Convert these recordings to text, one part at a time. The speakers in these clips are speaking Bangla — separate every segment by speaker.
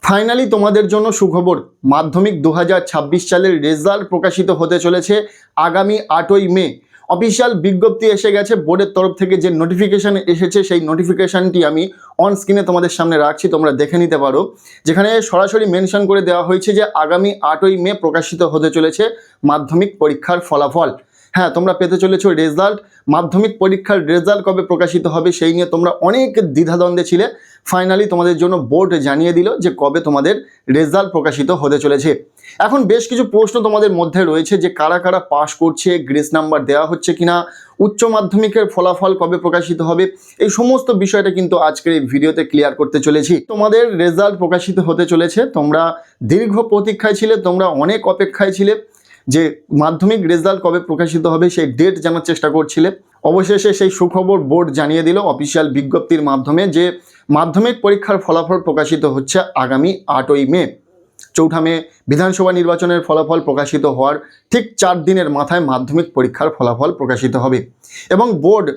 Speaker 1: ফাইনালি তোমাদের জন্য সুখবর, মাধ্যমিক 2026 সালের রেজাল্ট প্রকাশিত হতে চলেছে আগামী 8ই মে। অফিসিয়াল বিজ্ঞপ্তি এসে গেছে, বোর্ডের তরফ থেকে যে নোটিফিকেশান এসেছে সেই নোটিফিকেশানটি আমি অন স্ক্রিনে তোমাদের সামনে রাখছি, তোমরা দেখে নিতে পারো। যেখানে সরাসরি মেনশন করে দেওয়া হয়েছে যে আগামী 8ই মে প্রকাশিত হতে চলেছে মাধ্যমিক পরীক্ষার ফলাফল। হ্যাঁ, তোমরা পেতে চলেছো রেজাল্ট। মাধ্যমিক পরীক্ষার রেজাল্ট কবে প্রকাশিত হবে সেই নিয়ে তোমরা অনেক দ্বিধাদ্বন্দ্বে ছিলে। ফাইনালি তোমাদের জন্য বোর্ড জানিয়ে দিল যে কবে তোমাদের রেজাল্ট প্রকাশিত হতে চলেছে। এখন বেশ কিছু প্রশ্ন তোমাদের মধ্যে রয়েছে যে কারা কারা পাস করছে, গ্রেস নাম্বার দেওয়া হচ্ছে কিনা, উচ্চ মাধ্যমিকের ফলাফল কবে প্রকাশিত হবে, এই সমস্ত বিষয়টা কিন্তু আজকের এই ভিডিওতে ক্লিয়ার করতে চলেছি। তোমাদের রেজাল্ট প্রকাশিত হতে চলেছে, তোমরা দীর্ঘ প্রতীক্ষায় ছিলে, তোমরা অনেক অপেক্ষায় ছিলে যে মাধ্যমিক রেজাল্ট কবে প্রকাশিত হবে সেই ডেট জানার চেষ্টা করছিলে। অবশেষে সেই সুখবর বোর্ড জানিয়ে দিল অফিসিয়াল বিজ্ঞপ্তির মাধ্যমে যে মাধ্যমিক পরীক্ষার ফলাফল প্রকাশিত হচ্ছে আগামী 8ই মে। 4 মে বিধানসভা নির্বাচনের ফলাফল প্রকাশিত হওয়ার ঠিক 4 দিনের মাথায় মাধ্যমিক পরীক্ষার ফলাফল প্রকাশিত হবে এবং বোর্ড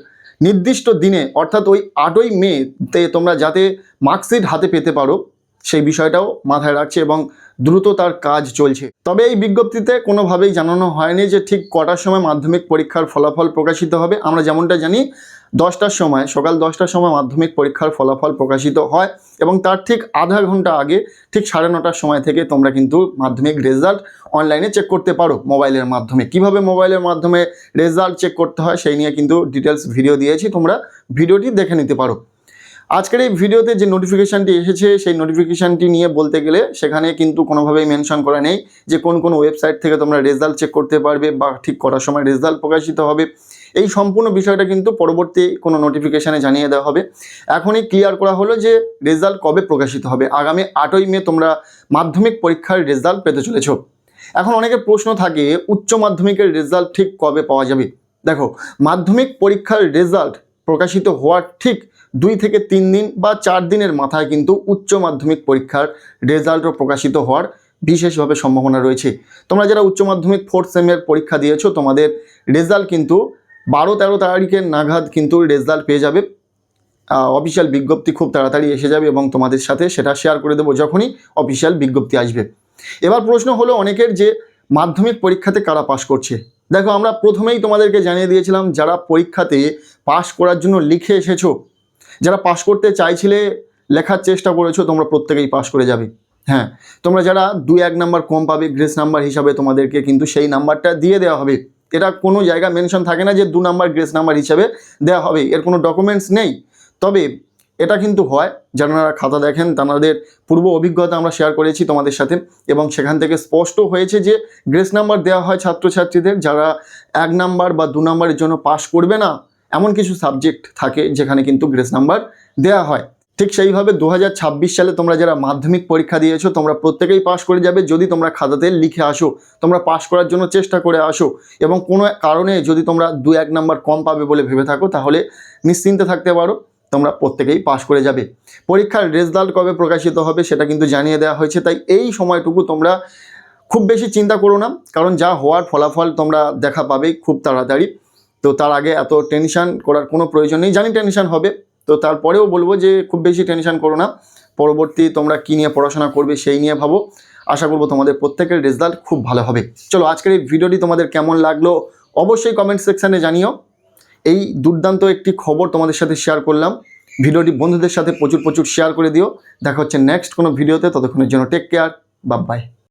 Speaker 1: নির্দিষ্ট দিনে অর্থাৎ ওই 8ই মেতে তোমরা যাতে মার্কশিট হাতে পেতে পারো সেই বিষয়টাও মাথায় রাখছে এবং দ্রুত তার কাজ চলছে। তবে এই বিজ্ঞপ্তিতে কোনোভাবেই জানানো হয়নি যে ঠিক কটার সময় মাধ্যমিক পরীক্ষার ফলাফল প্রকাশিত হবে। আমরা যেমনটা জানি 10টার সময়, সকাল 10টার সময় মাধ্যমিক পরীক্ষার ফলাফল প্রকাশিত হয় এবং তার ঠিক আধা ঘন্টা আগে ঠিক 9:30টার সময় থেকে তোমরা কিন্তু মাধ্যমিক রেজাল্ট অনলাইনে চেক করতে পারো মোবাইলের মাধ্যমে। কিভাবে মোবাইলের মাধ্যমে রেজাল্ট চেক করতে হয় সেই নিয়ে কিন্তু ডিটেলস ভিডিও দিয়েছি, তোমরা ভিডিওটি দেখে নিতে পারো। আজকের এই ভিডিওতে যে নোটিফিকেশানটি এসেছে সেই নোটিফিকেশানটি নিয়ে বলতে গেলে সেখানে কিন্তু কোনোভাবেই মেনশন করা নেই যে কোন কোন ওয়েবসাইট থেকে তোমরা রেজাল্ট চেক করতে পারবে বা ঠিক করার সময় রেজাল্ট প্রকাশিত হবে। এই সম্পূর্ণ বিষয়টা কিন্তু পরবর্তী কোনো নোটিফিকেশানে জানিয়ে দেওয়া হবে। এখনই ক্লিয়ার করা হলো যে রেজাল্ট কবে প্রকাশিত হবে। আগামী 8ই মে তোমরা মাধ্যমিক পরীক্ষার রেজাল্ট পেতে চলেছ। এখন অনেকের প্রশ্ন থাকে উচ্চ মাধ্যমিকের রেজাল্ট ঠিক কবে পাওয়া যাবে। দেখো, মাধ্যমিক পরীক্ষার রেজাল্ট প্রকাশিত হওয়ার ঠিক 2 থেকে 3 দিন বা 4 দিনের মাথায় কিন্তু উচ্চ মাধ্যমিক পরীক্ষার রেজাল্টও প্রকাশিত হওয়ার বিশেষভাবে সম্ভাবনা রয়েছে। তোমরা যারা উচ্চ মাধ্যমিক 4th সেমের পরীক্ষা দিয়েছো তোমাদের রেজাল্ট কিন্তু 12-13 তারিখের নাগাদ কিন্তু রেজাল্ট পেয়ে যাবে। অফিসিয়াল বিজ্ঞপ্তি খুব তাড়াতাড়ি এসে যাবে এবং তোমাদের সাথে সেটা শেয়ার করে দেবো যখনই অফিসিয়াল বিজ্ঞপ্তি আসবে। এবার প্রশ্ন হলো অনেকের যে মাধ্যমিক পরীক্ষাতে কারা পাস করছে। দেখো, আমরা প্রথমেই তোমাদেরকে জানিয়ে দিয়েছিলাম যারা পরীক্ষাতে পাস করার জন্য লিখে এসেছো, যারা পাস করতে চাইছিলে, লেখার চেষ্টা করেছো, তোমরা প্রত্যেকেই পাস করে যাবে। হ্যাঁ, তোমরা যারা 2-1 নাম্বার কম পাবে গ্রেস নাম্বার হিসাবে তোমাদেরকে কিন্তু সেই নাম্বারটা দিয়ে দেওয়া হবে। এটা কোনো জায়গা মেনশন থাকে না যে 2 নাম্বার গ্রেস নাম্বার হিসাবে দেওয়া হবে, এর কোনো ডকুমেন্টস নেই। তবে এটা কিন্তু হয়, যারা খাতা দেখেন তাদের পূর্ব অভিজ্ঞতা আমরা শেয়ার করেছি তোমাদের সাথে এবং সেখান থেকে স্পষ্ট হয়েছে যে গ্রেস নাম্বার দেওয়া হয় ছাত্রছাত্রীদের যারা 1 নাম্বার বা 2 নাম্বারের জন্য পাস করবে না এমন কিছু সাবজেক্ট থাকে যেখানে কিন্তু গ্রেস নাম্বার দেওয়া হয়। ঠিক সেইভাবে 2026 সালে তোমরা যারা মাধ্যমিক পরীক্ষা দিয়েছো তোমরা প্রত্যেকেই পাস করে যাবে যদি তোমরা খাতাতে লিখে আসো, তোমরা পাস করার জন্য চেষ্টা করে আসো এবং কোনো কারণে যদি তোমরা 2-1 নাম্বার কম পাবে বলে ভেবে থাকো তাহলে নিশ্চিন্তে থাকতে পারো, তোমরা প্রত্যেকেই পাস করে যাবে। পরীক্ষার রেজাল্ট কবে প্রকাশিত হবে সেটা কিন্তু জানিয়ে দেওয়া হয়েছে, তাই এই সময়টুকু তোমরা খুব বেশি চিন্তা করো না, কারণ যা হওয়ার ফলাফল তোমরা দেখা পাবেই খুব তাড়াতাড়ি। তো তার আগে এত টেনশন করার কোনো প্রয়োজন নেই। জানি টেনশন হবে, তো তারপরেও বলবো যে খুব বেশি টেনশন করো না। পরবর্তী তোমরা কী নিয়ে পড়াশোনা করবে সেই নিয়ে ভাবো। আশা করবো তোমাদের প্রত্যেকের রেজাল্ট খুব ভালো হবে। চলো, আজকের এই ভিডিওটি তোমাদের কেমন লাগলো অবশ্যই কমেন্ট সেকশানে জানিও। এই দুর্দান্ত একটি খবর তোমাদের সাথে শেয়ার করলাম। ভিডিওটি বন্ধুদের সাথে প্রচুর শেয়ার করে দিও। দেখা হচ্ছে নেক্সট কোনো ভিডিওতে, ততক্ষণের জন্য টেক কেয়ার, বাই বাই।